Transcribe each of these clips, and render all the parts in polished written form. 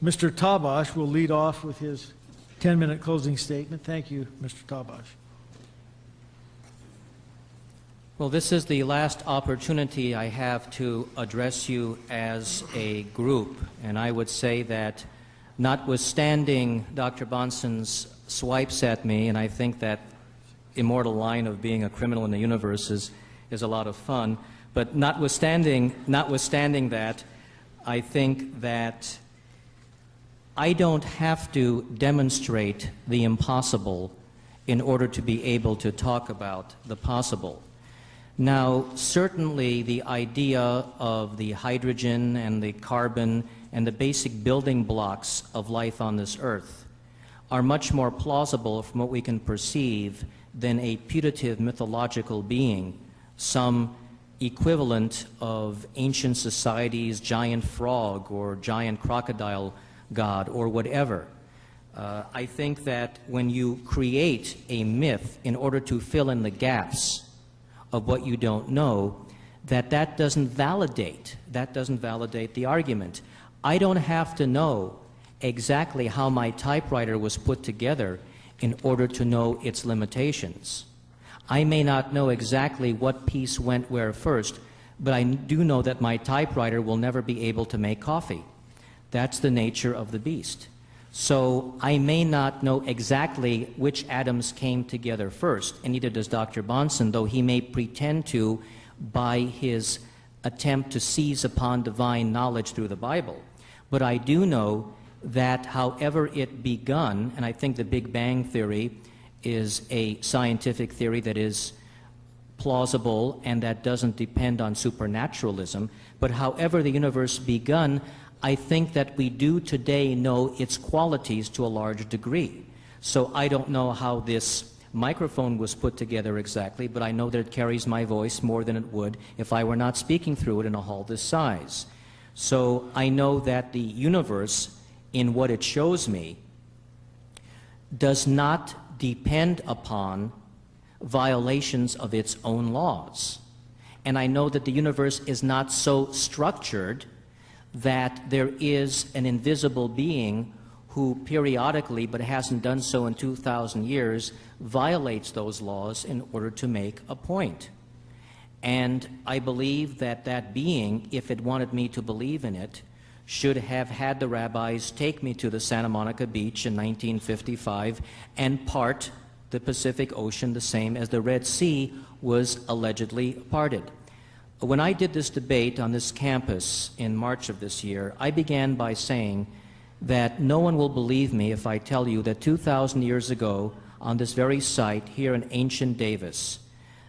Mr. Tabash will lead off with his 10-minute closing statement. Thank you, Mr. Tabash. Well, this is the last opportunity I have to address you as a group, and I would say that notwithstanding Dr. Bahnsen's swipes at me, and I think that immortal line of being a criminal in the universe is a lot of fun, but notwithstanding that, I think that I don't have to demonstrate the impossible in order to be able to talk about the possible. Now, certainly the idea of the hydrogen and the carbon and the basic building blocks of life on this earth are much more plausible from what we can perceive than a putative mythological being, some equivalent of ancient societies' giant frog or giant crocodile god or whatever. I think that when you create a myth in order to fill in the gaps of what you don't know, that doesn't validate the argument. I don't have to know exactly how my typewriter was put together in order to know its limitations. I may not know exactly what piece went where first, but I do know that my typewriter will never be able to make coffee. That's the nature of the beast. So I may not know exactly which atoms came together first, and neither does Dr. Bahnsen, though he may pretend to by his attempt to seize upon divine knowledge through the Bible. But I do know that however it begun, and I think the Big Bang theory is a scientific theory that is plausible and that doesn't depend on supernaturalism, but however the universe begun, I think that we do today know its qualities to a large degree. So I don't know how this microphone was put together exactly, but I know that it carries my voice more than it would if I were not speaking through it in a hall this size. So I know that the universe, in what it shows me, does not depend upon violations of its own laws. And I know that the universe is not so structured that there is an invisible being who periodically, but hasn't done so in 2,000 years, violates those laws in order to make a point. And I believe that that being, if it wanted me to believe in it, should have had the rabbis take me to the Santa Monica Beach in 1955 and part the Pacific Ocean the same as the Red Sea was allegedly parted. When I did this debate on this campus in March of this year, I began by saying that no one will believe me if I tell you that 2,000 years ago on this very site here in ancient Davis,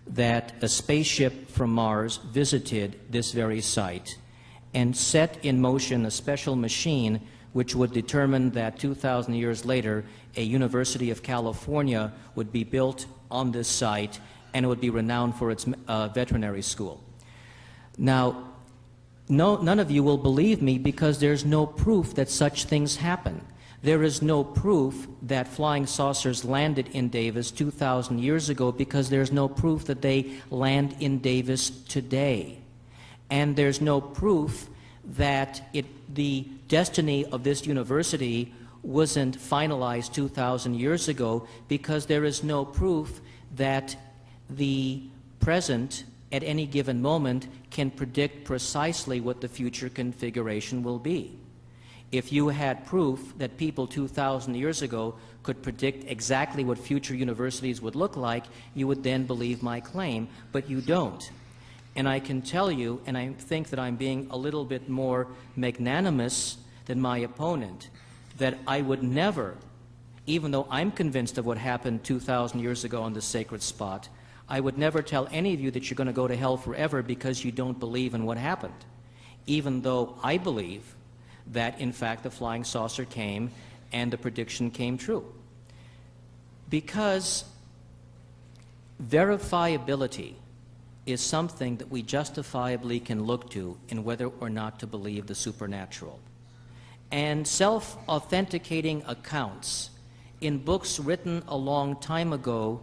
that a spaceship from Mars visited this very site and set in motion a special machine which would determine that 2,000 years later a University of California would be built on this site and it would be renowned for its veterinary school. Now, none of you will believe me because there's no proof that such things happen. There is no proof that flying saucers landed in Davis 2,000 years ago because there's no proof that they land in Davis today. And there's no proof that the destiny of this university wasn't finalized 2,000 years ago because there is no proof that the present at any given moment can predict precisely what the future configuration will be. If you had proof that people 2,000 years ago could predict exactly what future universities would look like, you would then believe my claim, but you don't. And I can tell you, and I think that I'm being a little bit more magnanimous than my opponent, that I would never, even though I'm convinced of what happened 2,000 years ago on this sacred spot, I would never tell any of you that you're going to go to hell forever because you don't believe in what happened, even though I believe that, in fact, the flying saucer came and the prediction came true. Because verifiability is something that we justifiably can look to in whether or not to believe the supernatural. And self-authenticating accounts in books written a long time ago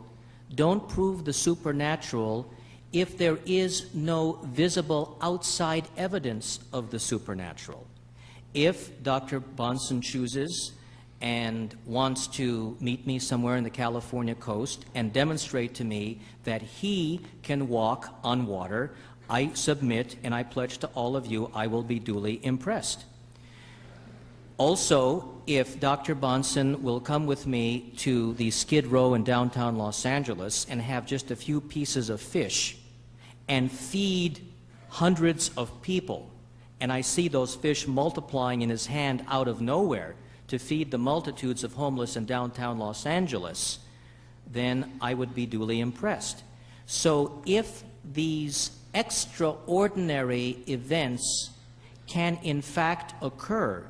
don't prove the supernatural if there is no visible outside evidence of the supernatural. If Dr. Bahnsen chooses and wants to meet me somewhere in the California coast and demonstrate to me that he can walk on water, I submit and I pledge to all of you I will be duly impressed. Also, if Dr. Bahnsen will come with me to the Skid Row in downtown Los Angeles and have just a few pieces of fish and feed hundreds of people, and I see those fish multiplying in his hand out of nowhere to feed the multitudes of homeless in downtown Los Angeles, then I would be duly impressed. So if these extraordinary events can in fact occur,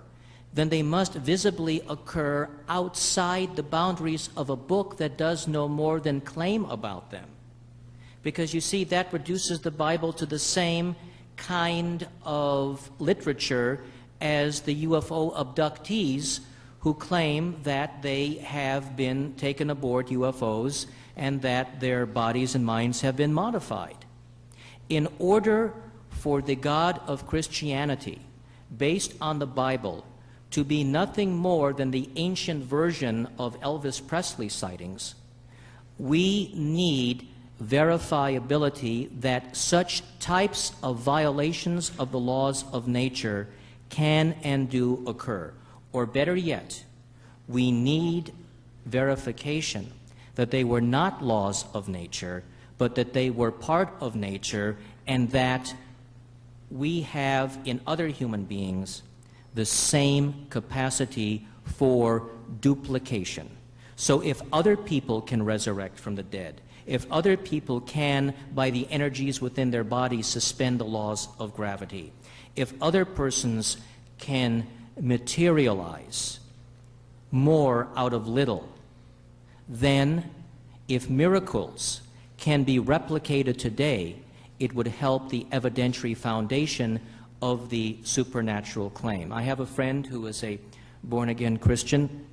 then they must visibly occur outside the boundaries of a book that does no more than claim about them. Because you see, that reduces the Bible to the same kind of literature as the UFO abductees who claim that they have been taken aboard UFOs and that their bodies and minds have been modified. In order for the God of Christianity, based on the Bible, to be nothing more than the ancient version of Elvis Presley sightings, we need verifiability that such types of violations of the laws of nature can and do occur. Or better yet, we need verification that they were not laws of nature, but that they were part of nature, and that we have in other human beings the same capacity for duplication. So if other people can resurrect from the dead, if other people can, by the energies within their bodies, suspend the laws of gravity, if other persons can materialize more out of little, then if miracles can be replicated today, it would help the evidentiary foundation of the supernatural claim. I have a friend who is a born-again Christian,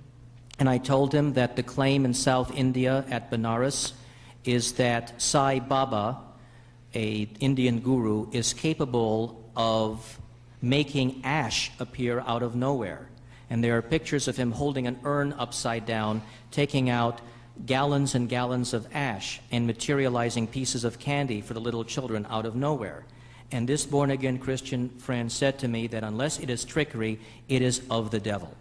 and I told him that the claim in South India at Benares is that Sai Baba, an Indian guru, is capable of making ash appear out of nowhere. And there are pictures of him holding an urn upside down, taking out gallons and gallons of ash and materializing pieces of candy for the little children out of nowhere. And this born-again Christian friend said to me that unless it is trickery, it is of the devil.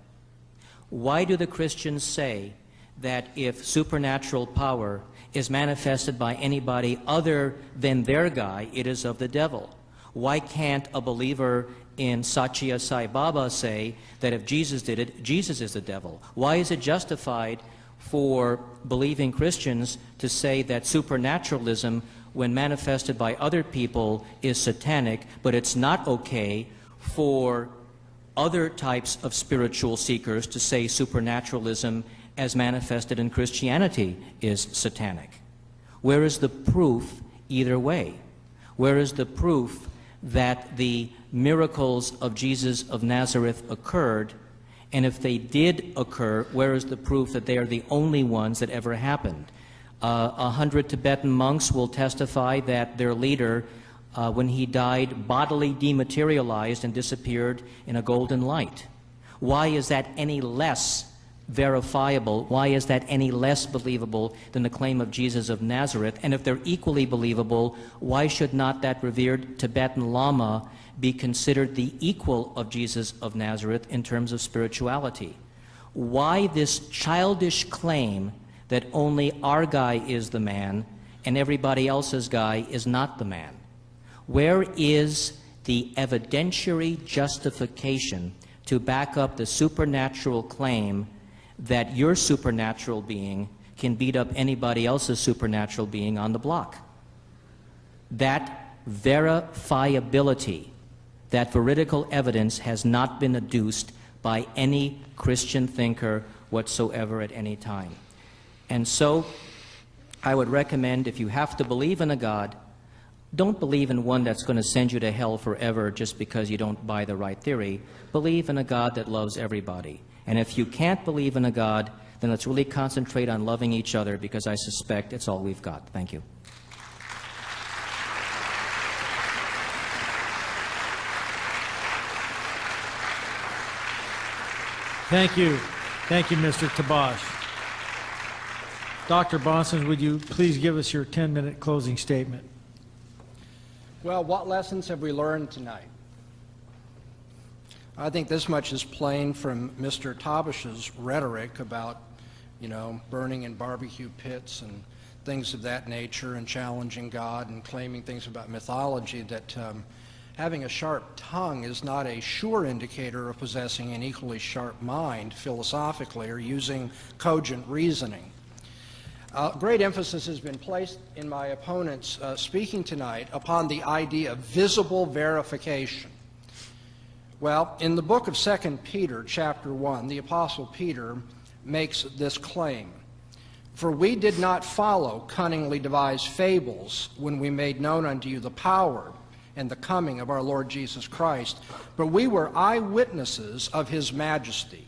Why do the Christians say that if supernatural power is manifested by anybody other than their guy, it is of the devil? Why can't a believer in Satya Sai Baba say that if Jesus did it, Jesus is the devil? Why is it justified for believing Christians to say that supernaturalism, when manifested by other people, is satanic, but it's not okay for other types of spiritual seekers to say supernaturalism as manifested in Christianity is satanic? Where is the proof either way? Where is the proof that the miracles of Jesus of Nazareth occurred? And if they did occur, where is the proof that they are the only ones that ever happened? 100 Tibetan monks will testify that their leader, when he died, bodily dematerialized and disappeared in a golden light. Why is that any less verifiable? Why is that any less believable than the claim of Jesus of Nazareth? And if they're equally believable, why should not that revered Tibetan Lama be considered the equal of Jesus of Nazareth in terms of spirituality? Why this childish claim that only our guy is the man and everybody else's guy is not the man? Where is the evidentiary justification to back up the supernatural claim that your supernatural being can beat up anybody else's supernatural being on the block? That verifiability, that veridical evidence has not been adduced by any Christian thinker whatsoever at any time. And so I would recommend, if you have to believe in a God, don't believe in one that's going to send you to hell forever just because you don't buy the right theory. Believe in a God that loves everybody. And if you can't believe in a God, then let's really concentrate on loving each other, because I suspect it's all we've got. Thank you. Thank you. Thank you, Mr. Tabash. Dr. Bahnsen, would you please give us your 10-minute closing statement? Well, what lessons have we learned tonight? I think this much is plain from Mr. Tabash's rhetoric about, burning in barbecue pits and things of that nature and challenging God and claiming things about mythology, that having a sharp tongue is not a sure indicator of possessing an equally sharp mind philosophically or using cogent reasoning. Great emphasis has been placed in my opponent's speaking tonight upon the idea of visible verification. Well, in the book of 2 Peter, chapter 1, the Apostle Peter makes this claim: "For we did not follow cunningly devised fables when we made known unto you the power and the coming of our Lord Jesus Christ, but we were eyewitnesses of his majesty."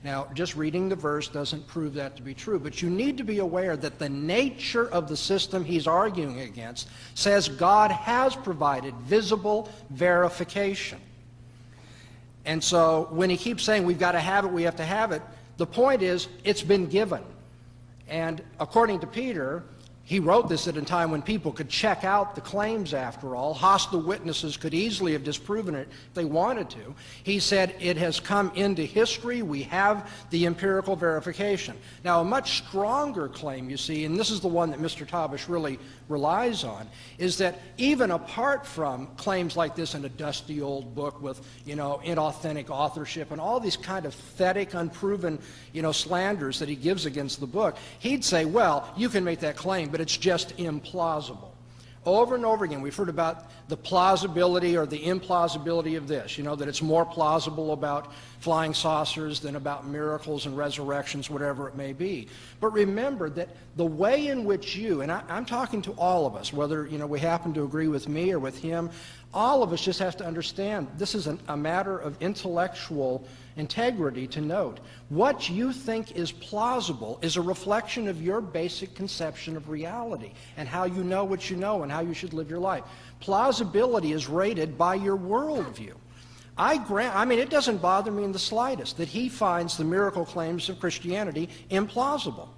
Now, just reading the verse doesn't prove that to be true, but you need to be aware that the nature of the system he's arguing against says God has provided visible verification. And so when he keeps saying we've got to have it, we have to have it, the point is it's been given. And according to Peter, he wrote this at a time when people could check out the claims, after all. Hostile witnesses could easily have disproven it if they wanted to. He said it has come into history. We have the empirical verification. Now, a much stronger claim, you see, and this is the one that Mr. Tabash really relies on, is that even apart from claims like this in a dusty old book with, inauthentic authorship and all these kind of pathetic, unproven, slanders that he gives against the book, he'd say, well, you can make that claim, but it's just implausible. Over and over again, we've heard about the plausibility or the implausibility of this, that it's more plausible about flying saucers than about miracles and resurrections, whatever it may be. But remember that the way in which you, and I'm talking to all of us, whether we happen to agree with me or with him, all of us just have to understand this is a matter of intellectual integrity to note. What you think is plausible is a reflection of your basic conception of reality and how you know what you know and how you should live your life. Plausibility is rated by your worldview. It doesn't bother me in the slightest that he finds the miracle claims of Christianity implausible.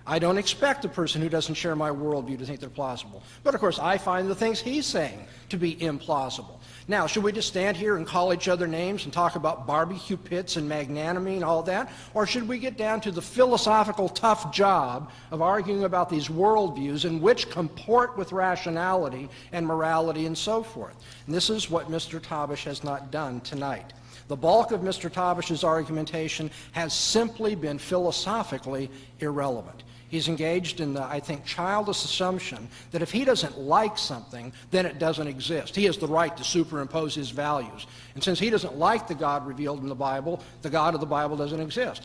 I don't expect a person who doesn't share my worldview to think they're plausible. But of course, I find the things he's saying to be implausible. Now, should we just stand here and call each other names and talk about barbecue pits and magnanimity and all that? Or should we get down to the philosophical tough job of arguing about these worldviews and which comport with rationality and morality and so forth? And this is what Mr. Tabash has not done tonight. The bulk of Mr. Tabash's argumentation has simply been philosophically irrelevant. He's engaged in the, I think, childish assumption that if he doesn't like something, then it doesn't exist. He has the right to superimpose his values. And since he doesn't like the God revealed in the Bible, the God of the Bible doesn't exist.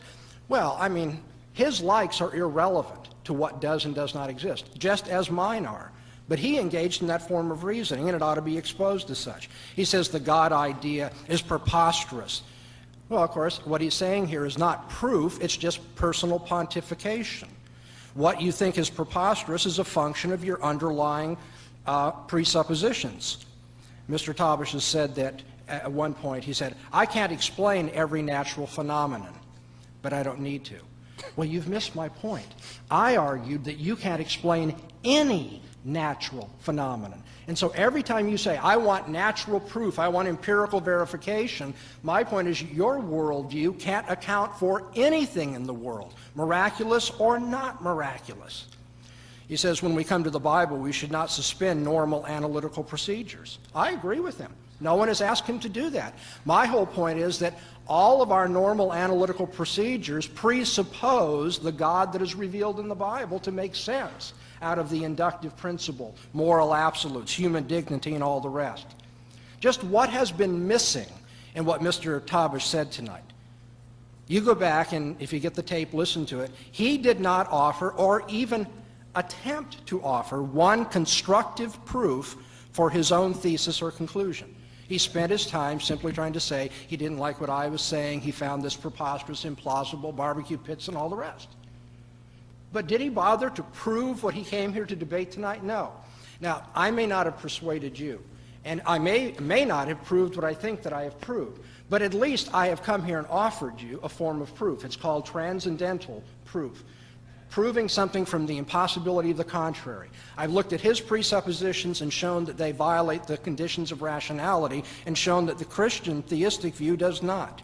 Well, his likes are irrelevant to what does and does not exist, just as mine are. But he engaged in that form of reasoning, and it ought to be exposed as such. He says the God idea is preposterous. Well, of course, what he's saying here is not proof, it's just personal pontification. What you think is preposterous is a function of your underlying presuppositions. Mr. Tabash has said that at one point, he said, I can't explain every natural phenomenon, but I don't need to. Well, you've missed my point. I argued that you can't explain any natural phenomenon. And so every time you say, I want natural proof, I want empirical verification, my point is your worldview can't account for anything in the world, miraculous or not miraculous. He says when we come to the Bible, we should not suspend normal analytical procedures. I agree with him. No one has asked him to do that. My whole point is that all of our normal analytical procedures presuppose the God that is revealed in the Bible to make sense out of the inductive principle, moral absolutes, human dignity, and all the rest. Just what has been missing in what Mr. Tabash said tonight? You go back and if you get the tape, listen to it. He did not offer or even attempt to offer one constructive proof for his own thesis or conclusion. He spent his time simply trying to say he didn't like what I was saying, he found this preposterous, implausible, barbecue pits, and all the rest. But did he bother to prove what he came here to debate tonight? No. Now, I may not have persuaded you, And I may not have proved what I think that I have proved, but at least I have come here and offered you a form of proof. It's called transcendental proof, proving something from the impossibility of the contrary. I've looked at his presuppositions and shown that they violate the conditions of rationality, and shown that the Christian theistic view does not.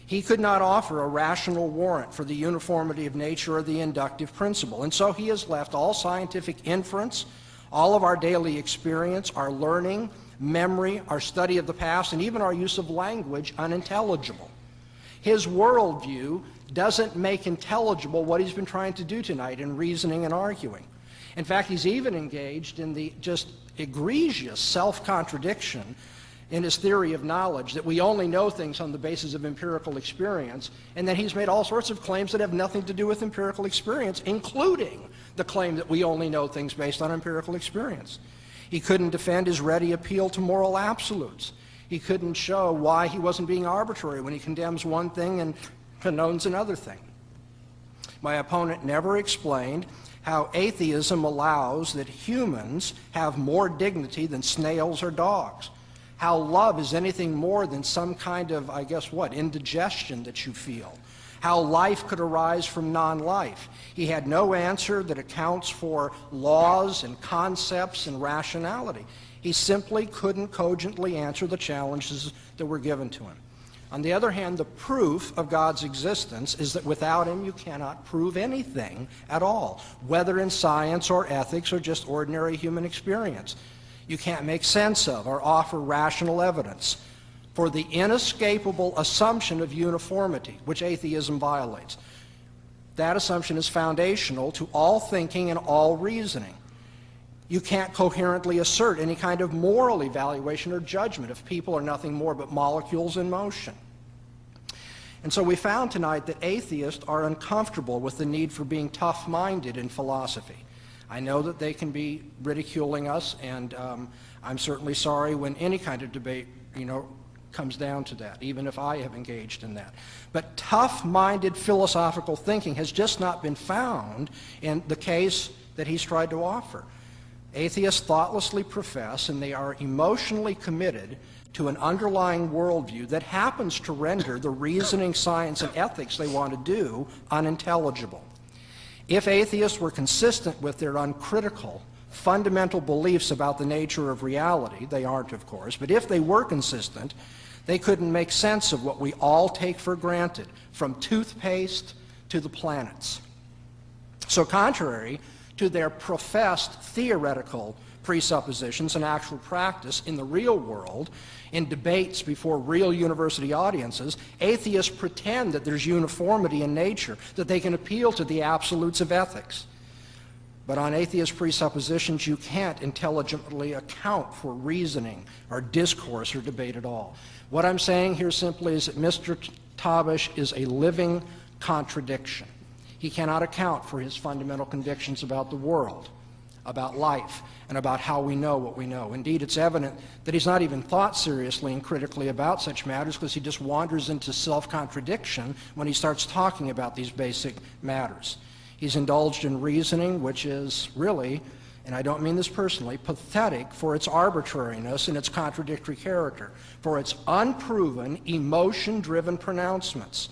He could not offer a rational warrant for the uniformity of nature or the inductive principle, and so he has left all scientific inference, all of our daily experience, our learning, memory, our study of the past, and even our use of language unintelligible. His worldview doesn't make intelligible what he's been trying to do tonight in reasoning and arguing. In fact, he's even engaged in the just egregious self-contradiction in his theory of knowledge, that we only know things on the basis of empirical experience, and then he's made all sorts of claims that have nothing to do with empirical experience, including the claim that we only know things based on empirical experience. He couldn't defend his ready appeal to moral absolutes. He couldn't show why he wasn't being arbitrary when he condemns one thing and condones another thing. My opponent never explained how atheism allows that humans have more dignity than snails or dogs, how love is anything more than some kind of, indigestion that you feel, how life could arise from non-life. He had no answer that accounts for laws and concepts and rationality. He simply couldn't cogently answer the challenges that were given to him. On the other hand, the proof of God's existence is that without him you cannot prove anything at all, whether in science or ethics or just ordinary human experience. You can't make sense of or offer rational evidence for the inescapable assumption of uniformity, which atheism violates. That assumption is foundational to all thinking and all reasoning. You can't coherently assert any kind of moral evaluation or judgment if people are nothing more but molecules in motion. And so we found tonight that atheists are uncomfortable with the need for being tough-minded in philosophy. I know that they can be ridiculing us, and I'm certainly sorry when any kind of debate, comes down to that, even if I have engaged in that. But tough-minded philosophical thinking has just not been found in the case that he's tried to offer. Atheists thoughtlessly profess, and they are emotionally committed to an underlying worldview that happens to render the reasoning, science, and ethics they want to do unintelligible. If atheists were consistent with their uncritical, fundamental beliefs about the nature of reality, they aren't, of course, but if they were consistent, they couldn't make sense of what we all take for granted, from toothpaste to the planets. So contrary to their professed theoretical presuppositions and actual practice in the real world, in debates before real university audiences, atheists pretend that there's uniformity in nature, that they can appeal to the absolutes of ethics. But on atheist presuppositions, you can't intelligently account for reasoning or discourse or debate at all. What I'm saying here simply is that Mr. Tabash is a living contradiction. He cannot account for his fundamental convictions about the world, about life, and about how we know what we know. Indeed, it's evident that he's not even thought seriously and critically about such matters, because he just wanders into self-contradiction when he starts talking about these basic matters. He's indulged in reasoning which is really, and I don't mean this personally, pathetic for its arbitrariness and its contradictory character, for its unproven, emotion-driven pronouncements,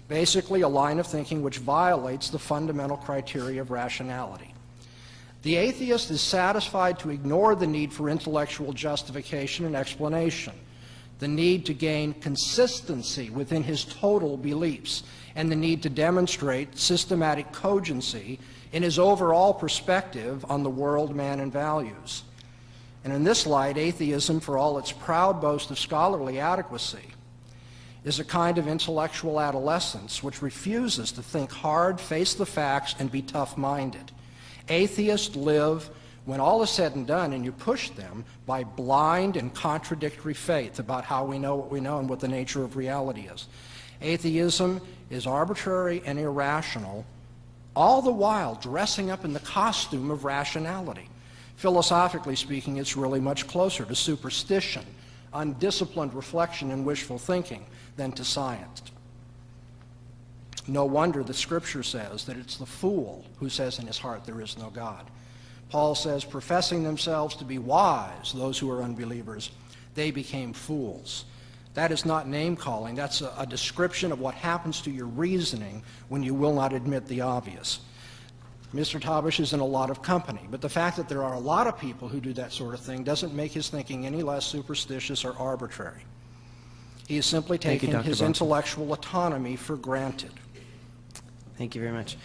basically a line of thinking which violates the fundamental criteria of rationality. The atheist is satisfied to ignore the need for intellectual justification and explanation, the need to gain consistency within his total beliefs, and the need to demonstrate systematic cogency in his overall perspective on the world, man, and values. And in this light, atheism, for all its proud boast of scholarly adequacy, is a kind of intellectual adolescence which refuses to think hard, face the facts, and be tough-minded. Atheists live, when all is said and done, and you push them, by blind and contradictory faith about how we know what we know and what the nature of reality is. Atheism is arbitrary and irrational, all the while dressing up in the costume of rationality. Philosophically speaking, it's really much closer to superstition, undisciplined reflection and wishful thinking, than to science. No wonder the Scripture says that it's the fool who says in his heart there is no God. Paul says, professing themselves to be wise, those who are unbelievers, they became fools. That is not name-calling. That's a description of what happens to your reasoning when you will not admit the obvious. Mr. Tabash is in a lot of company, but the fact that there are a lot of people who do that sort of thing doesn't make his thinking any less superstitious or arbitrary. He is simply taking his intellectual autonomy for granted. Thank you very much.